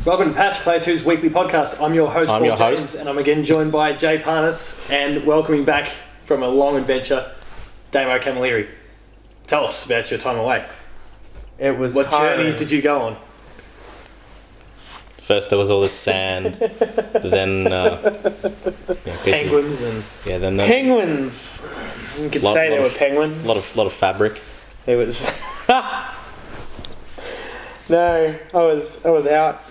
Welcome to Patch Player 2's weekly podcast. I'm your host, Paul James, and I'm again joined by Jay Parnas, and welcoming back from a long adventure, Damo Camilleri. Tell us about your time away. It was What journeys did you go on? First there was all this sand, then Penguins and... Yeah, then penguins! You could say they were penguins. A lot of fabric. It was... No, I was out.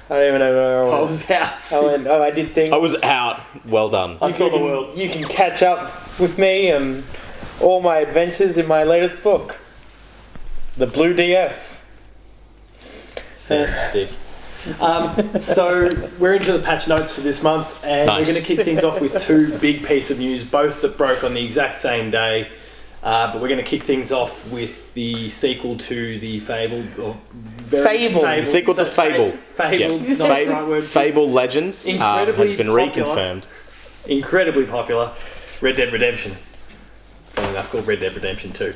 I don't even know where I was. I did things. I was out. Well done. I saw the world. You can catch up with me and all my adventures in my latest book. The Blue DS. Stick. So we're into the patch notes for this month, and We're going to kick things off with two big pieces of news, both that broke on the exact same day. But we're going to kick things off with the sequel to the Fable. Fable. Sequel to Fable. Fable. Yeah. Not the right word. Fable Legends has been reconfirmed. Incredibly popular. Red Dead Redemption. Funny enough, called Red Dead Redemption 2.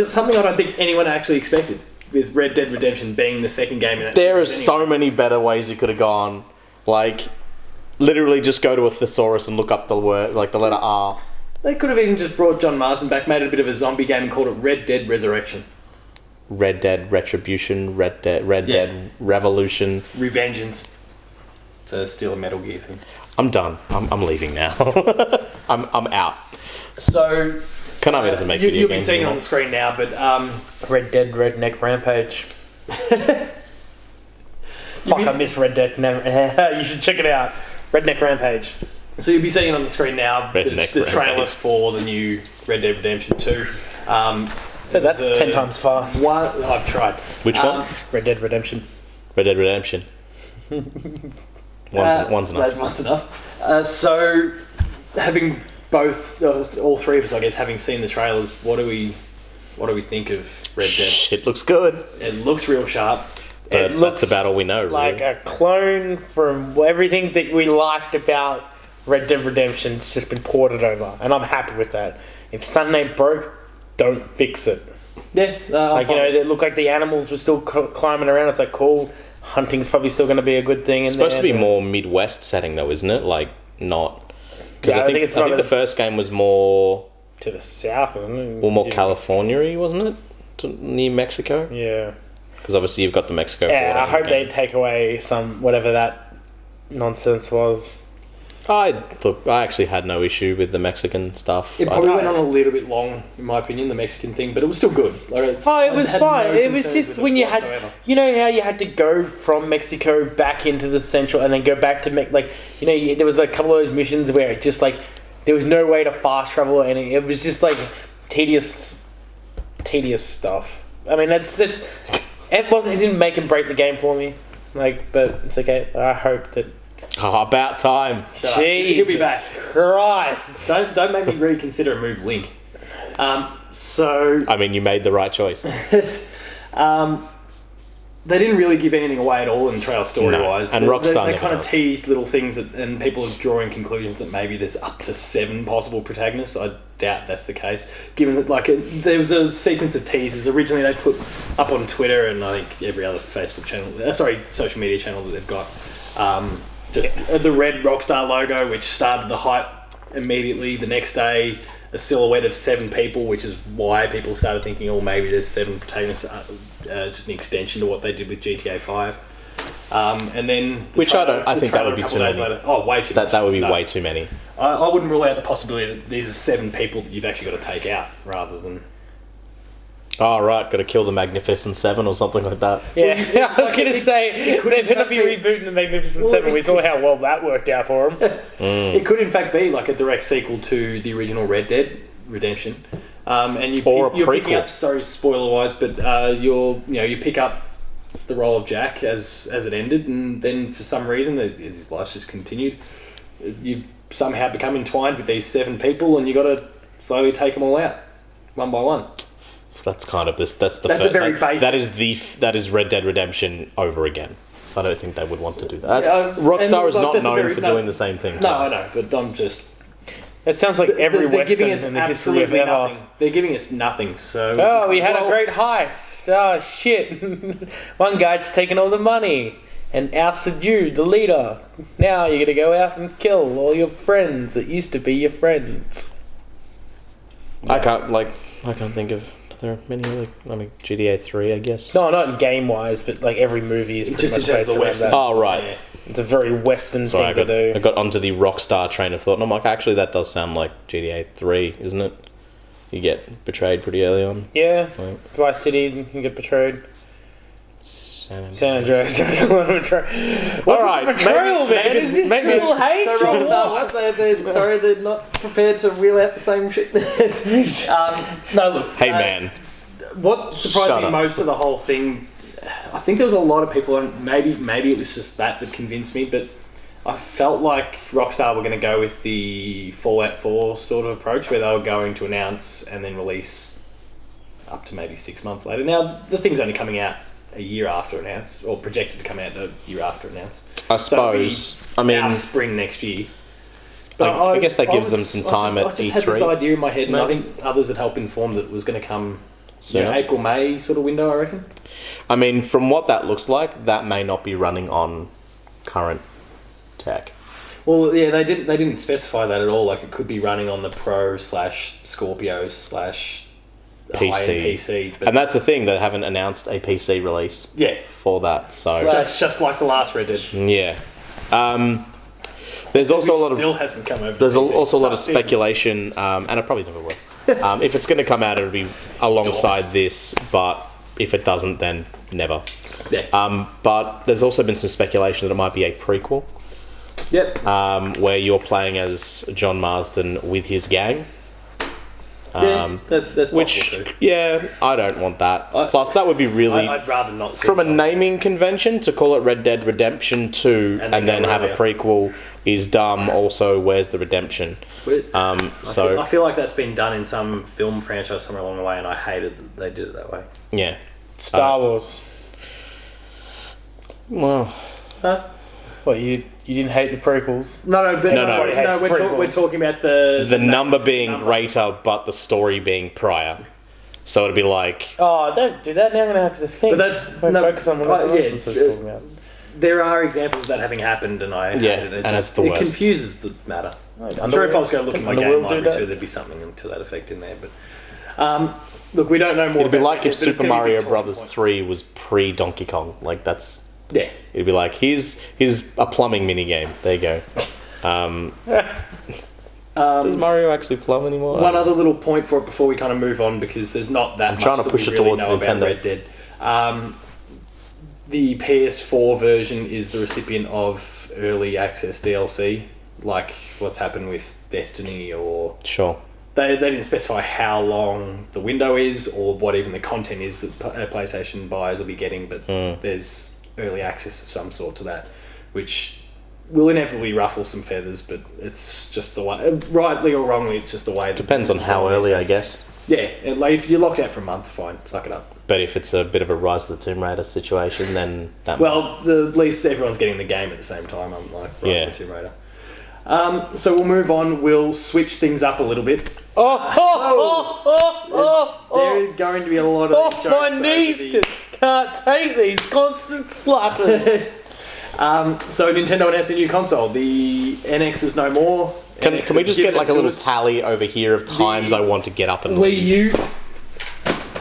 Something I don't think anyone actually expected, with Red Dead Redemption being the second game in that There are series so many better ways you could have gone. Like, literally just go to a thesaurus and look up the word, like the letter R. They could have even just brought John Marsden back, made it a bit of a zombie game and called it Red Dead Resurrection. Red Dead Retribution, Red Dead Revolution. Revengeance. To steal a Metal Gear thing. I'm done. I'm leaving now. I'm out. So... Konami doesn't make video games. You'll be seeing it on the screen now, but... Red Dead Redneck Rampage. I miss Red Dead. You should check it out. Redneck Rampage. So you'll be seeing it on the screen now, the trailer for the new Red Dead Redemption 2. So that's 10 times fast. I've tried. Which one? Red Dead Redemption. Red Dead Redemption. One's enough. One's enough. So, having both, all three of us, I guess, having seen the trailers, what do we think of Red Dead? It looks good. It looks real sharp. But that's about all we know, really. Like a clone from everything that we liked about Red Dead Redemption. It's just been ported over, and I'm happy with that. If something ain't broke, don't fix it. Yeah, it looked like the animals were still climbing around. It's like, cool. Hunting's probably still going to be a good thing. It's supposed to be more Midwest setting, though, isn't it? Like, not... Because I think the first game was more... To the south, isn't it? Or more California-y, wasn't it? Near Mexico? Yeah. Because obviously you've got the Mexico border. Yeah, I hope they take away whatever that nonsense was. I actually had no issue with the Mexican stuff. It probably went on a little bit long, in my opinion, the Mexican thing, but it was still good. It was fine. It was just when you had, how you had to go from Mexico back into the central and then go back to there was a couple of those missions where it just there was no way to fast travel or anything. It was just tedious stuff. I mean, it didn't make and break the game for me. But it's okay. I hope that. Oh, about time. Shut up. He'll be back. Christ. Don't make me reconsider a move link. I mean, you made the right choice. They didn't really give anything away at all in the trailer story-wise. And Rockstar they kind of teased little things and people are drawing conclusions that maybe there's up to 7 possible protagonists. I doubt that's the case. Given that there was a sequence of teasers. Originally they put up on Twitter and I think every other social media channel that they've got. Just the red Rockstar logo, which started the hype immediately. The next day, a silhouette of 7 people, which is why people started thinking, maybe there's 7 protagonists, just an extension to what they did with GTA 5. And then... I think that would be too many. Way too many. That would be way too many. I wouldn't rule out the possibility that these are 7 people that you've actually got to take out, rather than... Oh, right, got to kill the Magnificent Seven or something like that. Yeah, I was going to say, they're going to be rebooting the Magnificent Seven. We saw how well that worked out for them. It could, in fact, be like a direct sequel to the original Red Dead Redemption. And you're picking up, sorry, spoiler-wise, but you pick up the role of Jack as it ended, and then for some reason, as his life's just continued, you somehow become entwined with these 7 people, and you got to slowly take them all out, one by one. That's kind of this. That's a very basic. That is Red Dead Redemption over again. I don't think they would want to do that. Rockstar is not known for doing the same thing. No, I know, but I'm just. It sounds like every Western in the history of ever. Nothing. They're giving us nothing. So. Oh, we had a great heist. Oh shit! One guy just taking all the money. and ousted you, the leader. Now you're gonna go out and kill all your friends that used to be your friends. I can't think of. There are many other. I mean, GTA 3, I guess. No, not in game wise, but like every movie is pretty much based around that. Oh right. Yeah. It's a very Western thing to do. I got onto the Rockstar train of thought, and I'm like, actually, that does sound like GTA 3, isn't it? You get betrayed pretty early on. Yeah. Like, Vice City, you get betrayed. San Andreas. There's a lot of betrayal. What's Alright, betrayal, man? Is this still hate? So Rockstar, they're not prepared to reel out the same shit. No, look. Hey, man. What surprised me most of the whole thing, I think there was a lot of people, and maybe it was just that convinced me, but I felt like Rockstar were going to go with the Fallout 4 sort of approach, where they were going to announce and then release up to maybe 6 months later. Now, the thing's only coming out a year after announced, or projected to come out a year after announced. I suppose. So now spring next year. But I guess that gives them some time at E3. I just had this idea in my head, and I think others had helped inform that it was going to come April, May sort of window, I reckon. I mean, from what that looks like, that may not be running on current tech. Well, yeah, they didn't specify that at all. Like, it could be running on the Pro / Scorpio / PC, and that's the thing, they haven't announced a PC release. For that, so just like the last Red Dead. Yeah. There's also a lot of still hasn't come over. There's also a lot of speculation, and it probably never will. If it's going to come out, it'll be alongside this, but if it doesn't, then never. Yeah. But there's also been some speculation that it might be a prequel. Yep. Where you're playing as John Marsden with his gang. That's possible too. Yeah, I don't want that. Plus, that would be really... I'd rather not see from a naming convention, to call it Red Dead Redemption 2 and then have a prequel is dumb. Also, where's the redemption? I feel like that's been done in some film franchise somewhere along the way, and I hated that they did it that way. Yeah. Star Wars. Well... Huh? What, you didn't hate the prequels? No, we're talking about the number being greater, but the story being prior. So it'd be like... Oh, don't do that. Now I'm going to have to think. But that's... focus on what we're talking about. There are examples of that having happened, and I hated it. It confuses the matter. I'm sure if I was going to look in my game library too, there'd be something to that effect in there. But look, we don't know more. It'd be like if Super Mario Brothers 3 was pre-Donkey Kong. Like, that's... Yeah. It'd be like, here's a plumbing minigame. There you go. Does Mario actually plumb anymore? One other little point for it before we kind of move on, because there's not that much trying to push it towards Nintendo. Red Dead. The PS4 version is the recipient of early access DLC, like what's happened with Destiny or... Sure. They didn't specify how long the window is or what even the content is that PlayStation buyers will be getting, but there's early access of some sort to that, which will inevitably ruffle some feathers, but it's just the way, rightly or wrongly, it's just the way. Depends on how early, I guess. Yeah, like if you're locked out for a month, fine, suck it up. But if it's a bit of a Rise of the Tomb Raider situation, then that at least everyone's getting the game at the same time, unlike Rise of the Tomb Raider. So we'll move on. We'll switch things up a little bit. There's going to be a lot of these jokes. My knees can't take these constant slappers. So Nintendo announced a new console. The NX is no more. Can we just get like a little tally over here of times I want to get up and leave? Wii U.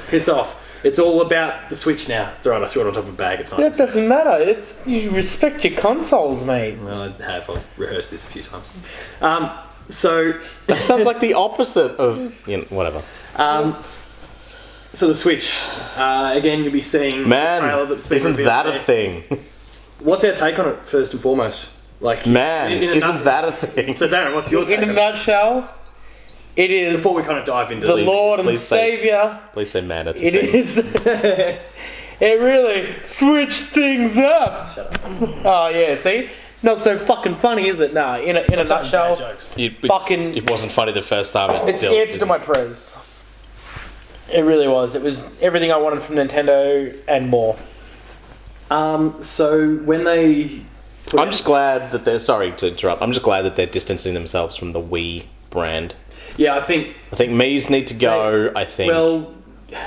Piss off. It's all about the Switch now. It's alright, I threw it on top of a bag. It's nice. That doesn't matter. You respect your consoles, mate. Well, I have. I've rehearsed this a few times. So that sounds like the opposite of whatever. So the Switch. Again, you'll be seeing. Man, the trailer that's been isn't that a thing? What's our take on it, first and foremost? Like, man, isn't that a thing? So Darren, what's your take? In a nutshell, it is. Before we kind of dive into the Lord and Savior. Please say, man, it's it is. It really switched things up. Shut up. Oh yeah, see, not so fucking funny, is it? Nah, in a nutshell, it wasn't funny the first time. It's still the answer to my prayers. It really was. It was everything I wanted from Nintendo and more. So when they... I'm just glad that they're... Sorry to interrupt. I'm just glad that they're distancing themselves from the Wii brand. Yeah, I think Mii's need to go, Well,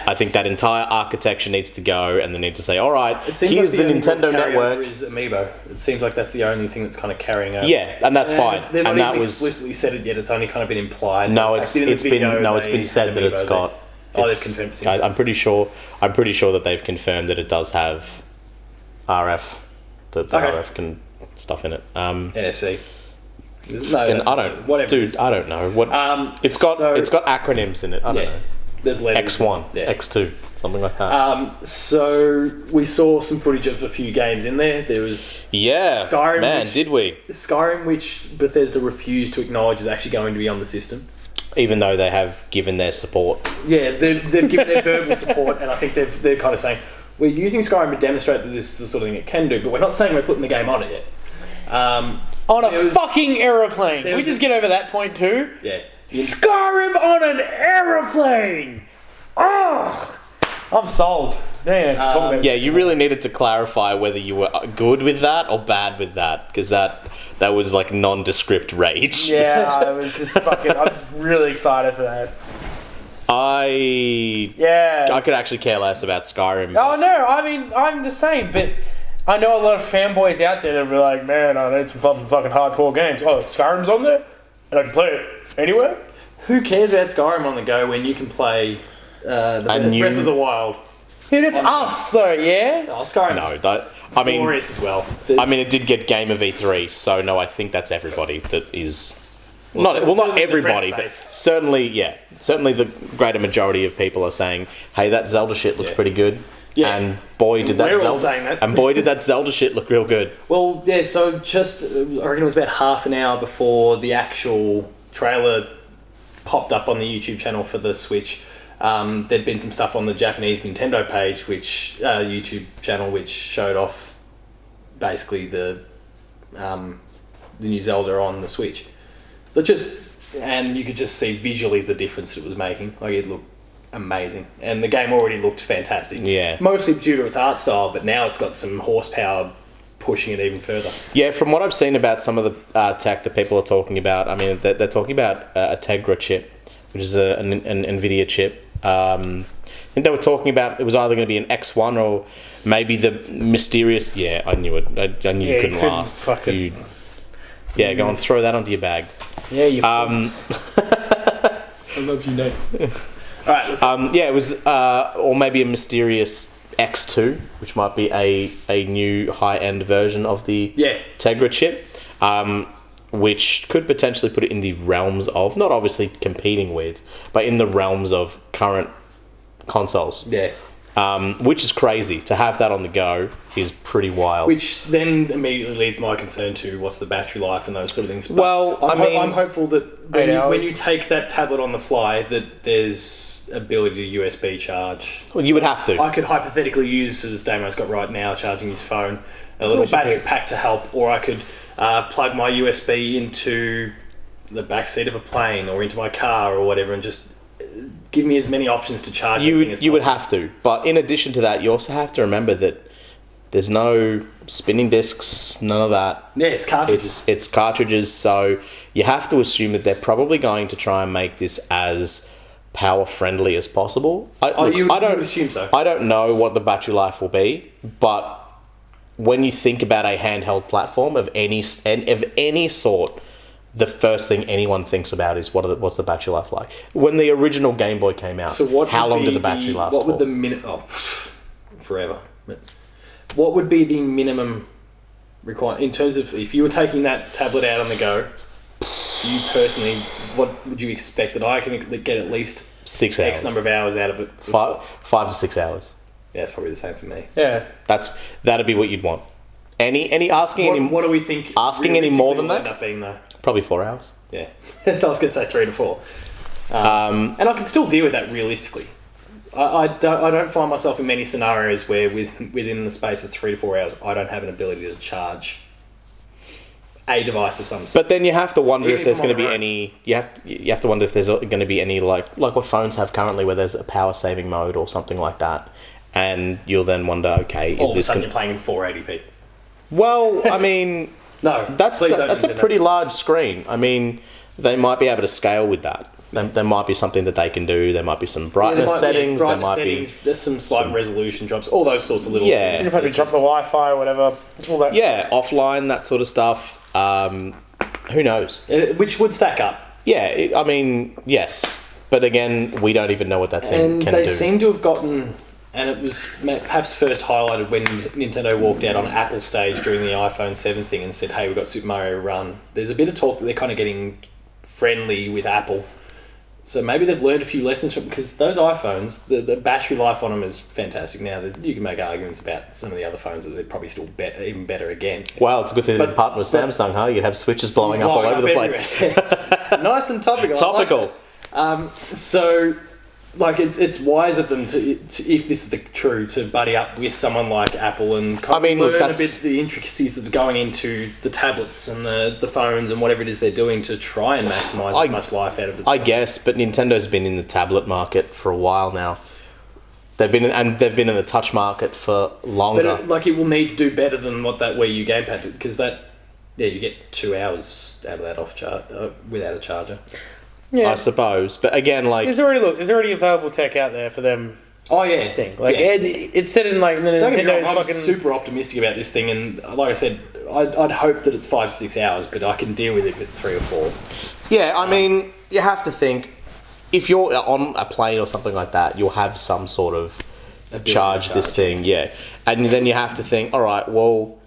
I think that entire architecture needs to go, and they need to say, all right, like here's the Nintendo Network. Is Amiibo. It seems like that's the only thing that's kind of carrying over. Yeah, and that's fine. They've not and that even was explicitly said it yet. It's only kind of been implied. no, it's been said that it's got. They've confirmed it. I'm pretty sure that they've confirmed that it does have RF. That the RF can stuff in it. NFC. No, and I don't. Whatever. Dude, I don't know what. It's got acronyms in it. I don't know. There's letters. X1, X2, something like that. So we saw some footage of a few games in there. There was Skyrim. Man, did we? Skyrim, which Bethesda refused to acknowledge is actually going to be on the system, even though they have given their support. Yeah, they've given their verbal support, and I think they're kind of saying we're using Skyrim to demonstrate that this is the sort of thing it can do, but we're not saying we're putting the game on it yet. On a fucking aeroplane. Can we just get over that point too? Yeah. Skyrim on an aeroplane! Oh! I'm sold. You really needed to clarify whether you were good with that or bad with that, because that was like nondescript rage. Yeah, I was just fucking... I'm just really excited for that. I could actually care less about Skyrim. Oh no, I mean, I'm the same, but I know a lot of fanboys out there that will be like, man, I need some fucking hardcore games. Oh, Skyrim's on there? And I can play it anywhere? Who cares about Skyrim on the go when you can play Breath of the Wild? Yeah, that's us though, yeah? Oh, Skyrim's glorious as well. I mean, it did get Game of E3, so no, I think that's everybody that is... not everybody, but certainly the greater majority of people are saying, hey, that Zelda shit looks pretty good. Yeah. And boy, did that Zelda shit look real good. Well, yeah, so just, I reckon it was about half an hour before the actual trailer popped up on the YouTube channel for the Switch. There'd been some stuff on the Japanese Nintendo page, YouTube channel, which showed off basically the new Zelda on the Switch. And you could just see visually the difference it was making. Like, it looked amazing, and the game already looked fantastic. Yeah, mostly due to its art style, but now it's got some horsepower pushing it even further. Yeah, from what I've seen about some of the tech that people are talking about, I mean, they're talking about a Tegra chip, which is an NVIDIA chip. I think they were talking about it was either going to be an X1 or maybe the mysterious... Yeah, I knew it. I knew you couldn't last. Go and throw that onto your bag. Yeah, you I love you, Nate. Alright, let's go. It was... or maybe a mysterious X2, which might be a new high-end version of the Tegra chip, which could potentially put it in the realms of, not obviously competing with, but in the realms of current consoles. Yeah. Which is crazy. To have that on the go is pretty wild. Which then immediately leads my concern to what's the battery life and those sort of things. But well, I'm hopeful that when you take that tablet on the fly, that there's ability to USB charge. Well, you would have to. I could hypothetically use, as Damo's got right now, charging his phone, a little battery pack to help, or I could plug my USB into the back seat of a plane or into my car or whatever, and just give me as many options to charge. You would have to, but in addition to that, you also have to remember that there's no spinning discs, none of that. Yeah, it's cartridges. It's cartridges, so you have to assume that they're probably going to try and make this as power friendly as possible. You would assume so. I don't know what the battery life will be, but when you think about a handheld platform of any sort, the first thing anyone thinks about is what's the battery life like. When the original Game Boy came out, how long did the battery last for? What would forever. What would be the minimum requirement in terms of if you were taking that tablet out on the go? You personally, what would you expect that I can get at least 6 hours, X number of hours out of it? 5 to 6 hours. Yeah, it's probably the same for me. Yeah, that'd be what you'd want. What do we think? Asking any more than that? End up being though? Probably 4 hours. Yeah, I was going to say 3 to 4. And I can still deal with that realistically. I don't find myself in many scenarios where within the space of 3 to 4 hours I don't have an ability to charge a device of some sort. But then you have to wonder if there's going to be any. You have to wonder if there's going to be any like what phones have currently, where there's a power saving mode or something like that, and you'll then wonder, okay, all of a sudden you're playing in 480p. Well, I mean, no, that's a pretty large screen. I mean, they might be able to scale with that. There might be something that they can do. There might be some brightness settings. There might be there's some slight resolution drops. All those sorts of little things. You probably drop the Wi-Fi or whatever. All that. Yeah, offline, that sort of stuff. Who knows? Which would stack up. Yeah, I mean, yes. But again, we don't even know what that thing can do. And they seem to have gotten... And it was perhaps first highlighted when Nintendo walked out on Apple stage during the iPhone 7 thing and said, hey, we've got Super Mario Run. There's a bit of talk that they're kind of getting friendly with Apple. So maybe they've learned a few lessons from... Because those iPhones, the battery life on them is fantastic now. You can make arguments about some of the other phones that they're probably still even better again. Well, it's a good thing they didn't partner with Samsung, huh? You'd have switches blowing up all over the place. Nice and topical. Topical. So... Like it's wise of them to if this is true, to buddy up with someone like Apple and learn a bit the intricacies that's going into the tablets and the phones and whatever it is they're doing to try and maximise as much life out of it. I guess, but Nintendo's been in the tablet market for a while now. They've been in the touch market for longer. But it will need to do better than what that Wii U gamepad did, because you get 2 hours out of that without a charger. Yeah. I suppose, but again, there's already available tech out there for them. Oh yeah, thing it's set in like the Nintendo. I'm super optimistic about this thing, and like I said, I'd hope that it's 5 to 6 hours, but I can deal with it if it's 3 or 4. Yeah, I mean, you have to think if you're on a plane or something like that, you'll have some sort of charge this thing, yeah, and then you have to think, all right, well,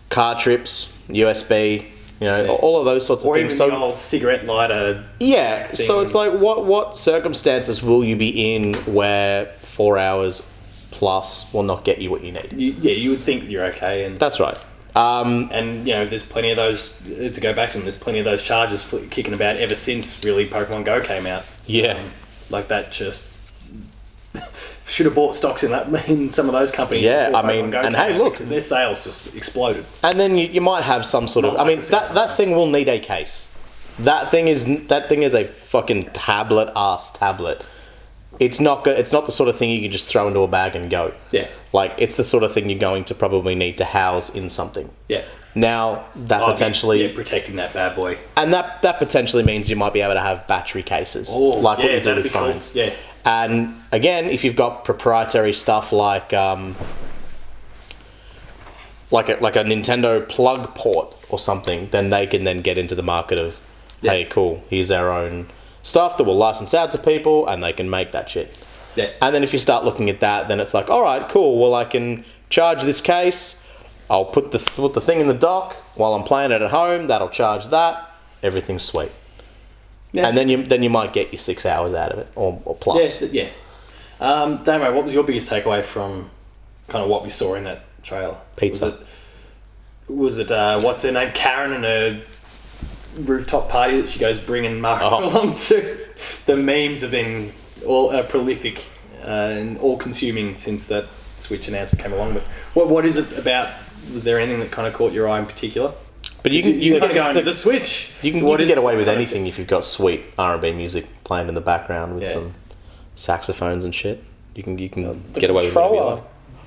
car trips, USB. All of those sorts of things. Or even the old cigarette lighter. Yeah, so it's like, what circumstances will you be in where 4 hours plus will not get you what you need? You would think that you're okay. And that's right. And, there's plenty of those, to go back to them, there's plenty of those charges kicking about ever since, really, Pokemon Go came out. Yeah. That just... should have bought stocks in some of those companies. Yeah, I mean, and hey, look, because their sales just exploded. And then you might have some sort of. I mean, that thing will need a case. That thing is a fucking tablet. It's not good. It's not the sort of thing you can just throw into a bag and go. Yeah. It's the sort of thing you're going to probably need to house in something. Yeah. Now that potentially protecting that bad boy. And that potentially means you might be able to have battery cases, what you do with phones. Cool. Yeah. And again, if you've got proprietary stuff like a Nintendo plug port or something, then they can then get into the market of, hey, cool, here's our own stuff that we'll license out to people, and they can make that shit. Yeah. And then if you start looking at that, then it's like, all right, cool. Well, I can charge this case. I'll put the thing in the dock while I'm playing it at home. That'll charge that. Everything's sweet. Yeah. And then you might get your 6 hours out of it or plus. Yeah. Damo, what was your biggest takeaway from kind of what we saw in that trailer? Pizza. Was it what's her name? Karen and her rooftop party that she goes bringing Mario along to? The memes have been all prolific and all-consuming since that Switch announcement came along. But what is it about? Was there anything that kind of caught your eye in particular? But you can go the Switch. You can get away with anything if you've got sweet R&B music playing in the background with some saxophones and shit. You can get away with whatever you like.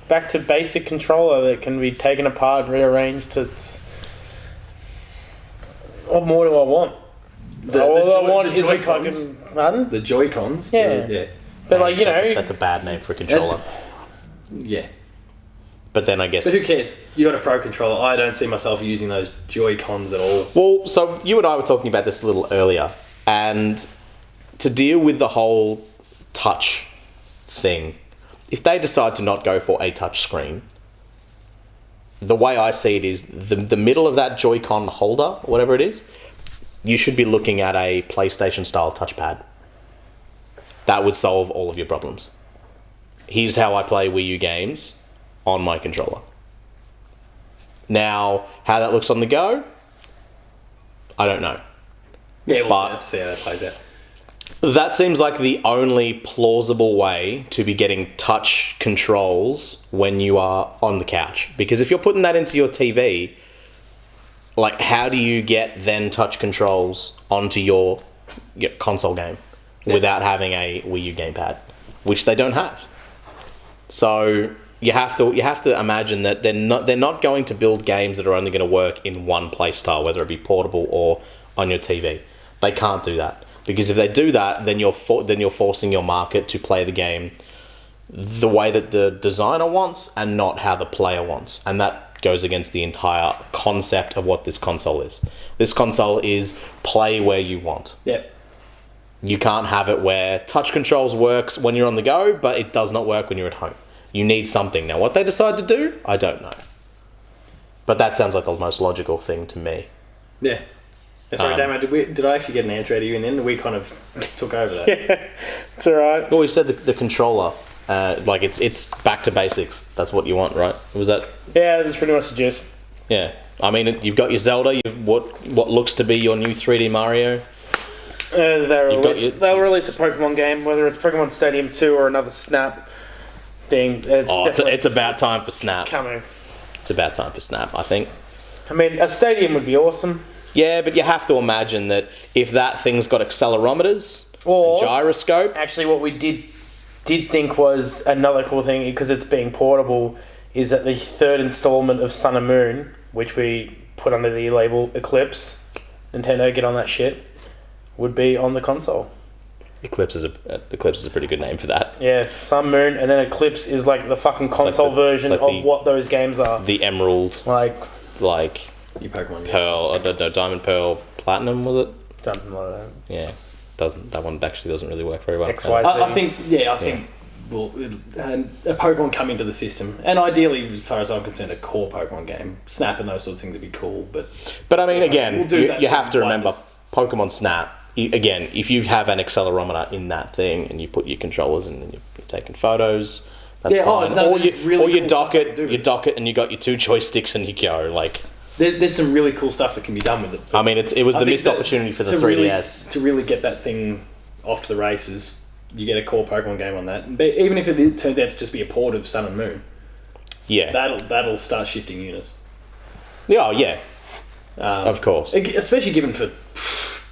Back to basic controller that can be taken apart and rearranged. What more do I want? The Joy-Cons. Yeah. But that's a bad name for a controller. Yeah. But then I guess... But who cares? You got a Pro controller. I don't see myself using those Joy-Cons at all. Well, so you and I were talking about this a little earlier, and to deal with the whole touch thing, if they decide to not go for a touch screen, the way I see it is the middle of that Joy-Con holder, whatever it is, you should be looking at a PlayStation-style touchpad. That would solve all of your problems. Here's how I play Wii U games on my controller. Now, how that looks on the go, I don't know. Yeah, we'll see how that plays out. That seems like the only plausible way to be getting touch controls when you are on the couch. Because if you're putting that into your TV, how do you get then touch controls onto your console game without having a Wii U gamepad, which they don't have? So you have to imagine that they're not going to build games that are only going to work in one play style, whether it be portable or on your TV. They can't do that. Because if they do that, then you're forcing your market to play the game the way that the designer wants and not how the player wants. And that goes against the entire concept of what this console is. This console is play where you want. Yep. You can't have it where touch controls works when you're on the go, but it does not work when you're at home. You need something. Now, what they decide to do, I don't know. But that sounds like the most logical thing to me. Yeah. Sorry, Damo, did I actually get an answer out of you in the end? We kind of took over that. Yeah, it's alright. Well, we said the controller, like it's back to basics. That's what you want, right? Was that? Yeah, that's pretty much the gist. Yeah. I mean, you've got your Zelda, you've what looks to be your new 3D Mario. They'll release a Pokemon game, whether it's Pokemon Stadium 2 or another Snap thing. It's about time for Snap. Coming. It's about time for Snap, I think. I mean, a Stadium would be awesome. Yeah, but you have to imagine that if that thing's got accelerometers, or gyroscope. Actually, what we did think was another cool thing, because it's being portable, is that the third installment of Sun and Moon, which we put under the label Eclipse, Nintendo, get on that shit, would be on the console. Eclipse is a pretty good name for that. Yeah, Sun, Moon, and then Eclipse is like the fucking console version of what those games are. The Emerald. Like your Pokemon, Pearl, no, Diamond, Pearl, Platinum, was it? Something like that. Yeah, that one actually doesn't really work very well. XYZ. I think well, a Pokemon come into the system, and ideally, as far as I'm concerned, a core Pokemon game. Snap and those sorts of things would be cool, but I mean, again, you have to remember, blindness. Pokemon Snap. Again, if you have an accelerometer in that thing and you put your controllers in and you're taking photos, that's fine. Or you dock it and you got your 2 joysticks and you go like. There's some really cool stuff that can be done with it. I mean, it was the missed opportunity for the 3DS. To really get that thing off to the races, you get a core Pokemon game on that. But even if it turns out to just be a port of Sun and Moon, yeah, that'll start shifting units. Oh yeah, of course. Especially given for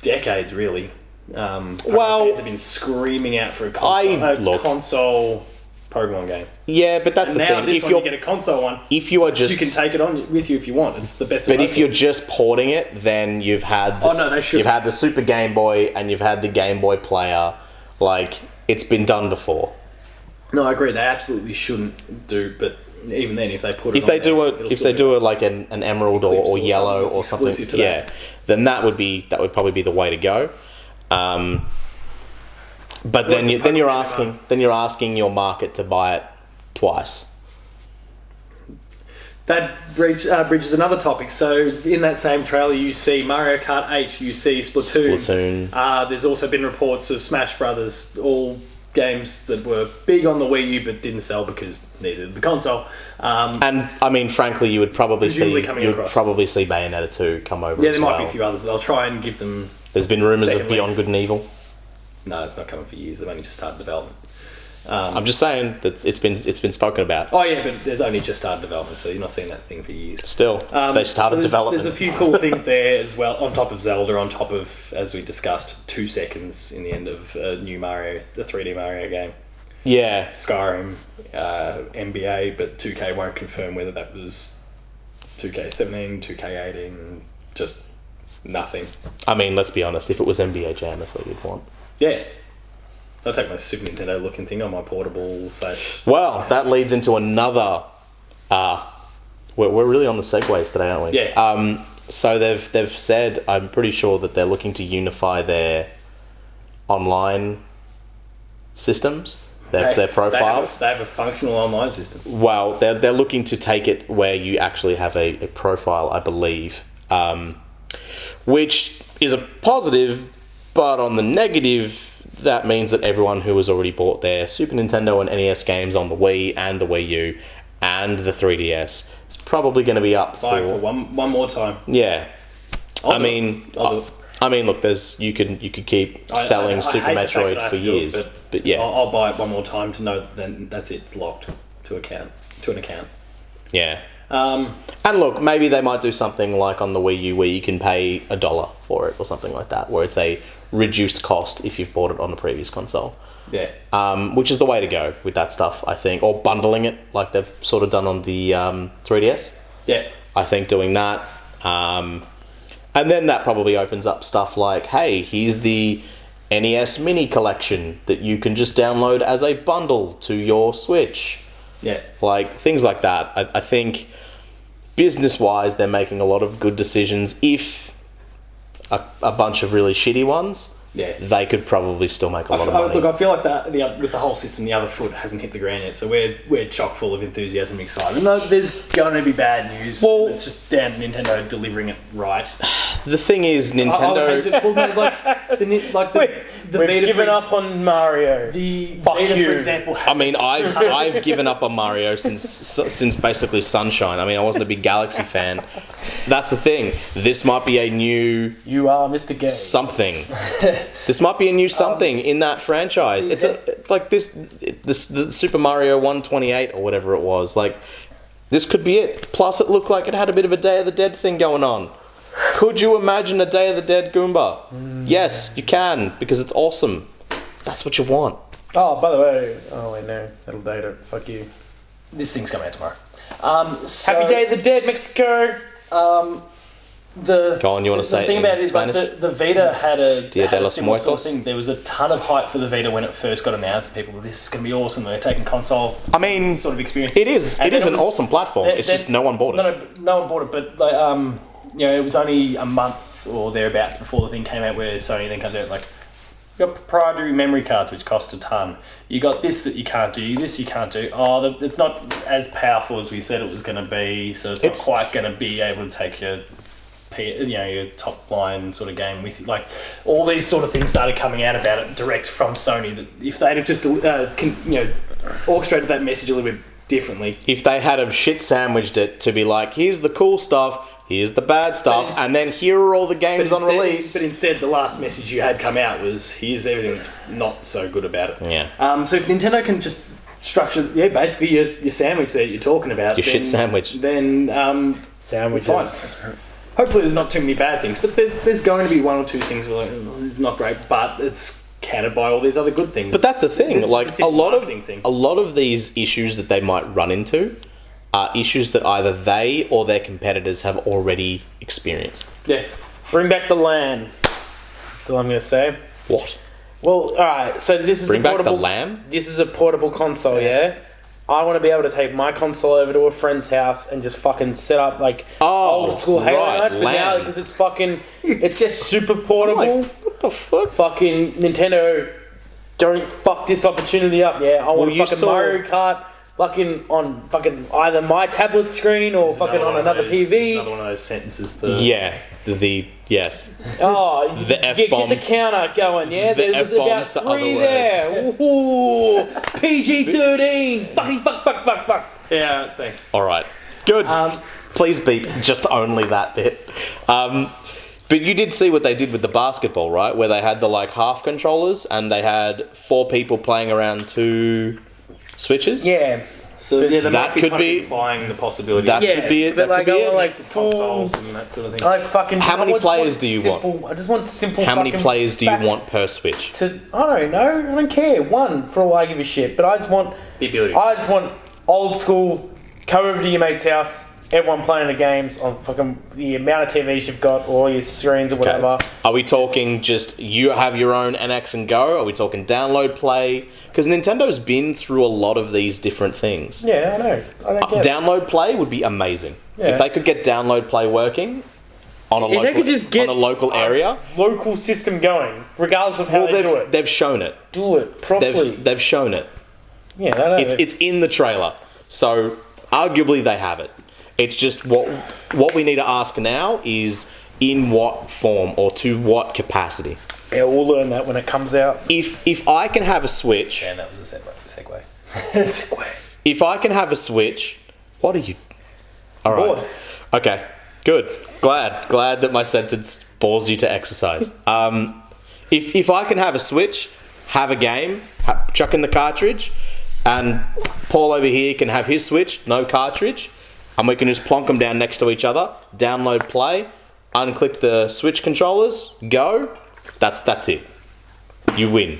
decades, really. Fans have been screaming out for a console Pokemon game. Yeah, but that's the thing. If you get a console one, if you are just, you can take it on with you if you want. It's the best. But if you're just porting it, then you've had you've had the Super Game Boy and you've had the Game Boy Player. Like, it's been done before. No, I agree. They absolutely shouldn't do. But even then, if they put it, if they do like an Emerald or Yellow or something, then that would probably be the way to go. But then you're asking your market to buy it twice. That bridges another topic. So in that same trailer, you see Mario Kart 8, you see Splatoon. There's also been reports of Smash Brothers, all games that were big on the Wii U but didn't sell because neither did the console. And I mean, frankly, you would probably see Bayonetta 2 come over. Yeah, there might be a few others. They'll try and give them. There's been rumours of Beyond Good and Evil. No, it's not coming for years. They've only just started development. I'm just saying that it's been spoken about. Oh yeah, but they've only just started development, so you're not seeing that thing for years. Still, they started development. There's a few cool things there as well, on top of Zelda, on top of, as we discussed, 2 seconds in the end of new Mario, the 3D Mario game. Yeah. Skyrim, NBA, but 2K won't confirm whether that was 2K17, 2K18, just nothing. I mean, let's be honest, if it was NBA Jam, that's what you'd want. Yeah. I'll take my Super Nintendo looking thing on my portable / Well, that leads into another... we're really on the segues today, aren't we? Yeah. So they've said, I'm pretty sure that they're looking to unify their online systems, their profiles. They have a functional online system. Well, they're looking to take it where you actually have a profile, I believe, which is a positive, but on the negative, that means that everyone who has already bought their Super Nintendo and NES games on the Wii and the Wii U and the 3DS is probably going to be up for one more time. Yeah. I mean, look, you could keep selling Super Metroid for years, but yeah, I'll buy it one more time to know then that's it. It's locked to an account. Yeah. And look, maybe they might do something like on the Wii U where you can pay $1 for it or something like that, where it's a reduced cost if you've bought it on the previous console. Yeah. Which is the way to go with that stuff, I think, or bundling it like they've sort of done on the 3DS. Yeah. I think doing that. And then that probably opens up stuff like, hey, here's the NES Mini Collection that you can just download as a bundle to your Switch. Yeah. Like, things like that. I think business-wise, they're making a lot of good decisions. If a bunch of really shitty ones, they could probably still make a lot of money. Look, I feel like with the whole system, the other foot hasn't hit the ground yet, so we're chock full of enthusiasm and excitement. No, there's going to be bad news. Well, it's just down to Nintendo delivering it right. The thing is, Nintendo... We've given up on Mario. The Vita, for example... I mean, I've given up on Mario since basically Sunshine. I mean, I wasn't a big Galaxy fan. That's the thing. This might be a new... You are Mr. Gay. Something. This might be a new something in that franchise. It's the Super Mario 128 or whatever it was. Like, this could be it. Plus, it looked like it had a bit of a Day of the Dead thing going on. Could you imagine a Day of the Dead Goomba? Yes, you can, because it's awesome. That's what you want. Oh, by the way, wait, no, that'll date it. Fuck you. This thing's coming out tomorrow. Happy Day of the Dead, Mexico. Go on, you want to say the thing about it is Spanish? like the Vita had a similar sort of Muertos? thing. There was a ton of hype for the Vita when it first got announced. People were, this is going to be awesome. They're taking console. I mean, sort of experience. It is. It is an awesome platform. It's just no one bought it. No one bought it. But like, it was only a month or thereabouts before the thing came out, where Sony then comes out like, you got proprietary memory cards which cost a ton. You got this that you can't do. This you can't do. It's not as powerful as we said it was going to be. So it's not quite going to be able to take your top line sort of game with you. Like, all these sort of things started coming out about it direct from Sony. That if they'd have just orchestrated that message a little bit differently, if they had have shit sandwiched it to be like, here's the cool stuff, here's the bad stuff, and then here are all the games on release. But instead, the last message you had come out was, here's everything that's not so good about it. Yeah. So if Nintendo can just structure, basically your sandwich there you're talking about, shit sandwich, then sandwiches. It's fine. Hopefully there's not too many bad things, but there's going to be one or two things where it's not great, but it's countered by all these other good things. But that's the thing, like a lot of these issues that they might run into are issues that either they or their competitors have already experienced. Yeah. Bring back the LAN. That's all I'm going to say. What? Well, alright, so this is Bring back the LAN? This is a portable console, yeah? I want to be able to take my console over to a friend's house and just fucking set up like old school Halo nights, but now because it's just super portable. Like, what the fuck? Fucking Nintendo, don't fuck this opportunity up, yeah? I want Mario Kart fucking on fucking either my tablet screen or fucking on another TV. Another one of those sentences. Yes. Oh, the F-bomb. Get the counter going, yeah? The There's about F-bombs to 3 other there. Ooh, PG-13. Fuck. Yeah, thanks. All right. Good. Please beep just only that bit. But you did see what they did with the basketball, right? Where they had the like half controllers and they had 4 people playing around 2 switches. Yeah. So that could be implying the possibility. That could be it. That could be it. Like consoles and that sort of thing. Like fucking. How many players do you want? I just want simple. How many players do you want per Switch? I don't know. I don't care. One for all I give a shit. But I just want the ability. I just want old school. Come over to your mate's house. Everyone playing the games on fucking the amount of TVs you've got, or your screens or whatever. Okay. Are we talking just you have your own NX and Go? Are we talking download play? Because Nintendo's been through a lot of these different things. Yeah, I know. I don't get download play would be amazing. Yeah. If they could get download play working on a local area, local system going, regardless of how they do it. They've shown it. Do it properly. They've shown it. Yeah, it's in the trailer, so arguably they have it. It's just what we need to ask now is in what form or to what capacity. Yeah, we'll learn that when it comes out. If I can have a Switch... And that was a segue. Segue. If I can have a Switch... What are you... Alright. Bored. Okay, good. Glad that my sentence bores you to exercise. If I can have a Switch, have a game, chuck in the cartridge, and Paul over here can have his Switch, no cartridge... And we can just plonk them down next to each other, download play, unclick the Switch controllers, go. That's it. You win.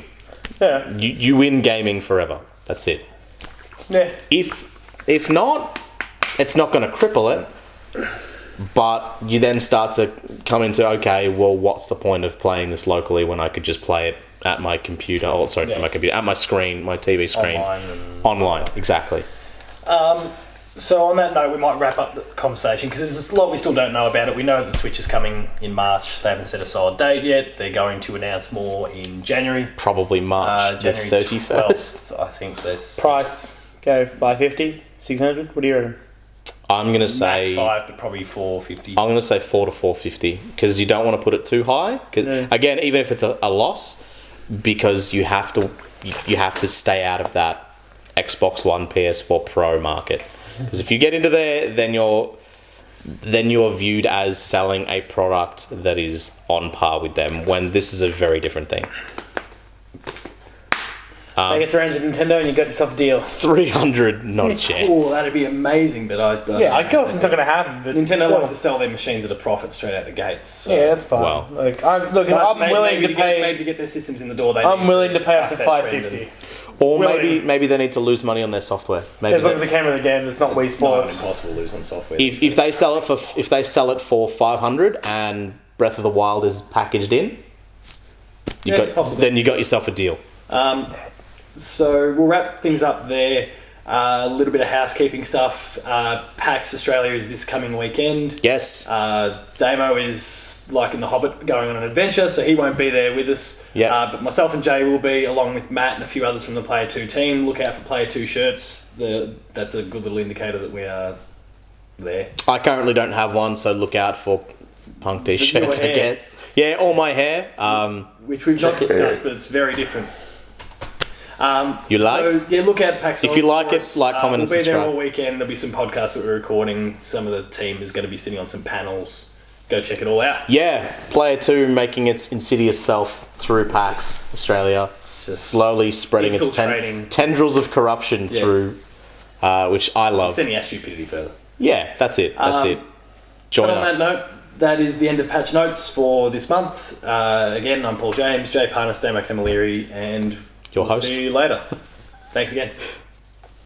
Yeah. You win gaming forever. That's it. Yeah. If not, it's not going to cripple it. But you then start to come into, okay, well, what's the point of playing this locally when I could just play it at my computer. Oh, sorry, not my computer, at my screen, my TV screen. Online, exactly. So on that note, we might wrap up the conversation because there's a lot we still don't know about it. We know that the Switch is coming in March. They haven't set a solid date yet. They're going to announce more in January. Probably March the January 31st. 12th, I think there's... Price, go 550, 600. What do you reckon? I'm going to say... Max 5, but probably 450. I'm going to say 4 to 450 because you don't want to put it too high. Again, even if it's a loss, because you have to stay out of that Xbox One, PS4 Pro market. Because if you get into there, then you're viewed as selling a product that is on par with them, when this is a very different thing. Make it 300 Nintendo and you got yourself a deal. 300, not a chance. Oh, that'd be amazing, but I don't. Yeah, I guess it's not going to happen. But Nintendo likes to sell their machines at a profit straight out the gates. So. Yeah, that's fine. Well, I'm willing to pay. Maybe to get their systems in the door. I'm willing to pay up to 550. Or maybe they need to lose money on their software. Maybe as long as it came with a game that's not Wii Sports. It's not impossible to lose on software. If they sell it for 500 and Breath of the Wild is packaged in, then you got yourself a deal. So we'll wrap things up there. A little bit of housekeeping stuff. PAX Australia is this coming weekend. Yes. Damo is, like in The Hobbit, going on an adventure, so he won't be there with us. Yeah. But myself and Jay will be, along with Matt and a few others from the Player 2 team. Look out for Player 2 shirts. That's a good little indicator that we are there. I currently don't have one, so look out for punk t-shirts, I guess. Yeah, or my hair. Which we've not discussed, but it's very different. You like? So, yeah, look out PAX. If you like it, like, comment, and subscribe. We'll be there all weekend. There'll be some podcasts that we're recording. Some of the team is going to be sitting on some panels. Go check it all out. Yeah, Player 2 making its insidious self through PAX Australia. Just slowly spreading its tendrils of corruption through, which I love. Extending our stupidity further. Yeah, that's it. Join us. On that note, that is the end of Patch Notes for this month. Again, I'm Paul James, Jay Parnas, Damo Camilleri, and... your host. See you later. Thanks again.